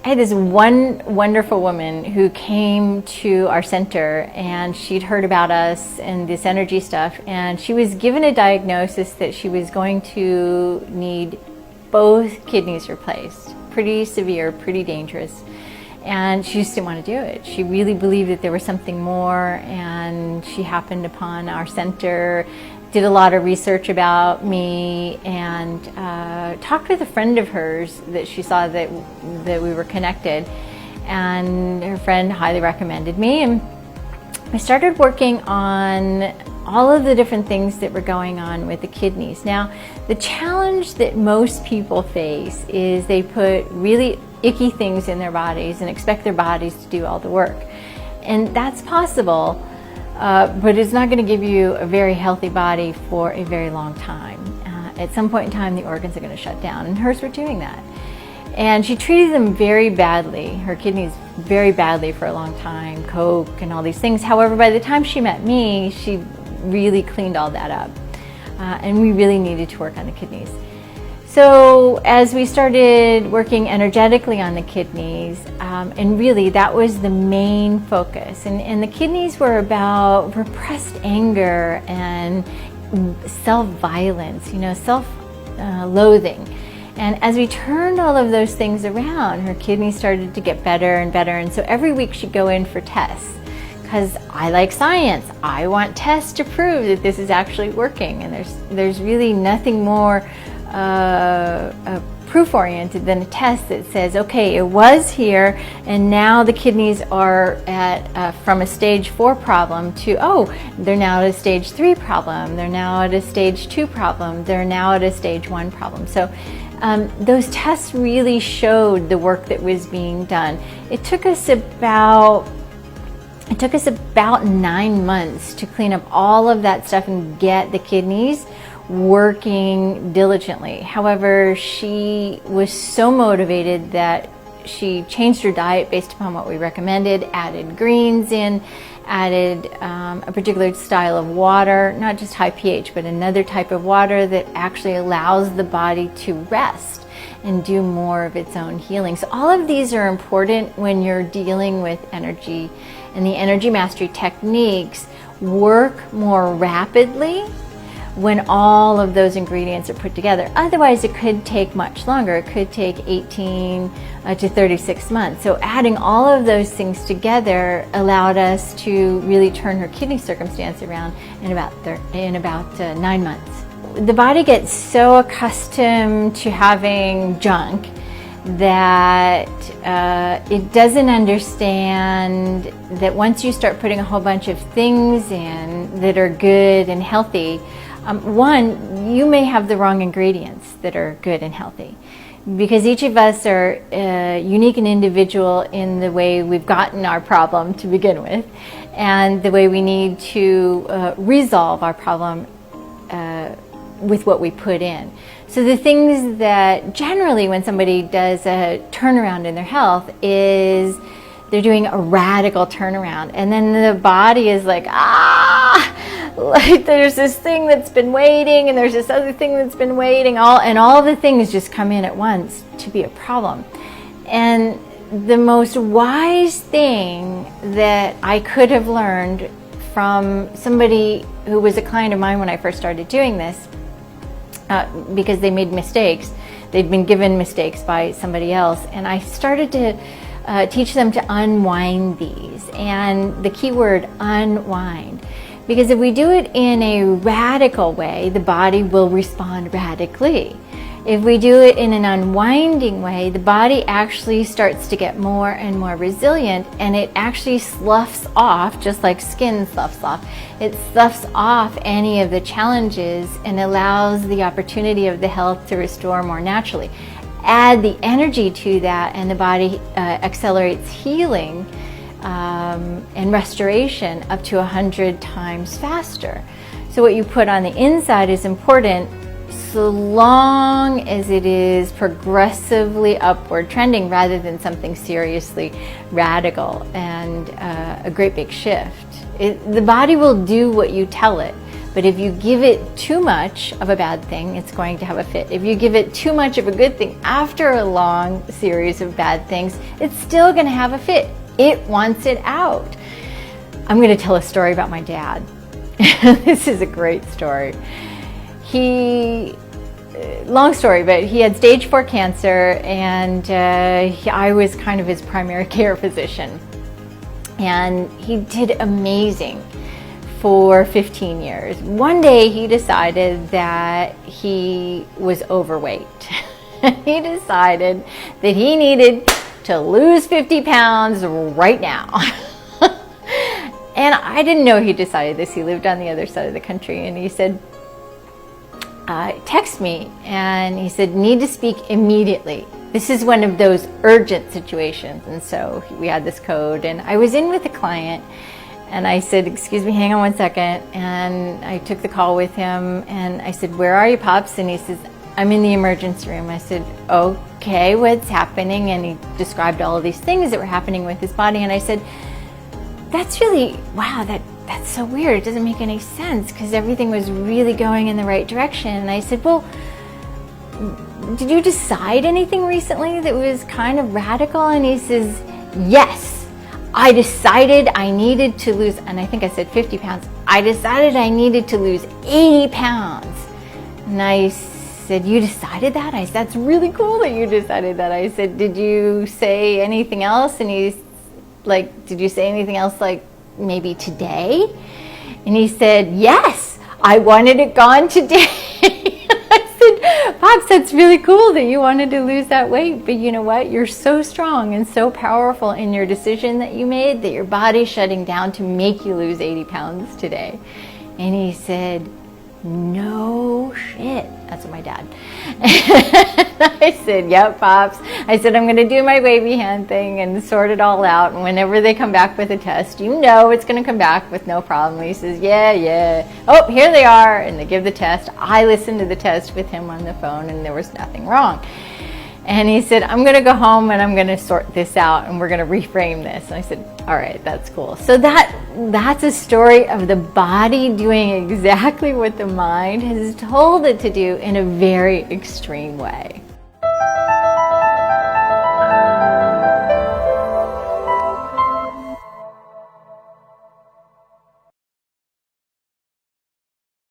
I had this one wonderful woman who came to our center, and she'd heard about us and this energy stuff, and she was given a diagnosis that she was going to need both kidneys replaced. Pretty severe, pretty dangerous. And she just didn't want to do it. She really believed that there was something more, and she happened upon our center, did a lot of research about me, and talked with a friend of hers that she saw that we were connected, and her friend highly recommended me, and I started working on all of the different things that were going on with the kidneys. Now, the challenge that most people face is they put really icky things in their bodies and expect their bodies to do all the work. And that's possible, but it's not going to give you a very healthy body for a very long time. At some point in time, the organs are going to shut down, and hers were doing that. And she treated them very badly, her kidneys very badly for a long time, coke and all these things. However, by the time she met me, she really cleaned all that up. And we really needed to work on the kidneys. So as we started working energetically on the kidneys, and really that was the main focus. And the kidneys were about repressed anger and self-violence, self-loathing. And as we turned all of those things around, her kidneys started to get better and better. And so every week she'd go in for tests, because I like science. I want tests to prove that this is actually working. And there's really nothing more proof-oriented than a test that says, okay, it was here, and now the kidneys are at from a stage 4 problem to, oh, they're now at a stage 3 problem, they're now at a stage 2 problem, they're now at a stage 1 problem. So those tests really showed the work that was being done. It took us about 9 months to clean up all of that stuff and get the kidneys working diligently. However, she was so motivated that she changed her diet based upon what we recommended, added greens in, added a particular style of water, not just high pH, but another type of water that actually allows the body to rest and do more of its own healing. So all of these are important when you're dealing with energy, and the energy mastery techniques work more rapidly when all of those ingredients are put together. Otherwise, it could take much longer. It could take 18 to 36 months. So adding all of those things together allowed us to really turn her kidney circumstance around in about 9 months. The body gets so accustomed to having junk that it doesn't understand that once you start putting a whole bunch of things in that are good and healthy, one, you may have the wrong ingredients that are good and healthy, because each of us are unique and individual in the way we've gotten our problem to begin with, and the way we need to resolve our problem with what we put in. So the things that generally when somebody does a turnaround in their health is they're doing a radical turnaround, and then the body is like, like there's this thing that's been waiting, and there's this other thing that's been waiting, and all the things just come in at once to be a problem. And the most wise thing that I could have learned from somebody who was a client of mine when I first started doing this, because they made mistakes, they'd been given mistakes by somebody else, and I started to teach them to unwind these, and the key word, unwind. Because if we do it in a radical way, the body will respond radically. If we do it in an unwinding way, the body actually starts to get more and more resilient, and it actually sloughs off, just like skin sloughs off. It sloughs off any of the challenges and allows the opportunity of the health to restore more naturally. Add the energy to that, and the body accelerates healing and restoration up to 100 times faster. So what you put on the inside is important, so long as it is progressively upward trending rather than something seriously radical and a great big shift. The body will do what you tell it. But if you give it too much of a bad thing, it's going to have a fit. If you give it too much of a good thing after a long series of bad things, it's still going to have a fit. It wants it out. I'm going to tell a story about my dad. This is a great story. Long story, but he had stage 4 cancer, and I was kind of his primary care physician. And he did amazing for 15 years. One day he decided that he was overweight. He decided that he needed to lose 50 pounds right now. And I didn't know he decided this. He lived on the other side of the country, and he said, text me, and he said, need to speak immediately. This is one of those urgent situations. And so we had this code, and I was in with a client, and I said, excuse me, hang on one second. And I took the call with him, and I said, where are you, Pops? And he says, I'm in the emergency room. I said, okay, what's happening? And he described all of these things that were happening with his body. And I said, that's really, wow, that's so weird. It doesn't make any sense, because everything was really going in the right direction. And I said, well, did you decide anything recently that was kind of radical? And he says, yes, I decided I needed to lose, and I think I said 50 pounds. I decided I needed to lose 80 pounds. And I said, you decided that? I said, that's really cool that you decided that. I said, did you say anything else? And he's like, did you say anything else, like maybe today? And he said, yes, I wanted it gone today. Pops, that's really cool that you wanted to lose that weight, but you know what? You're so strong and so powerful in your decision that you made that your body's shutting down to make you lose 80 pounds today. And he said, no shit. That's what my dad. I said, yep, Pops. I said, I'm going to do my wavy hand thing and sort it all out. And whenever they come back with a test, you know it's going to come back with no problem. He says, yeah. Oh, here they are. And they give the test. I listened to the test with him on the phone, and there was nothing wrong. And he said, I'm going to go home and I'm going to sort this out, and we're going to reframe this. And I said, all right, that's cool. So that's a story of the body doing exactly what the mind has told it to do in a very extreme way.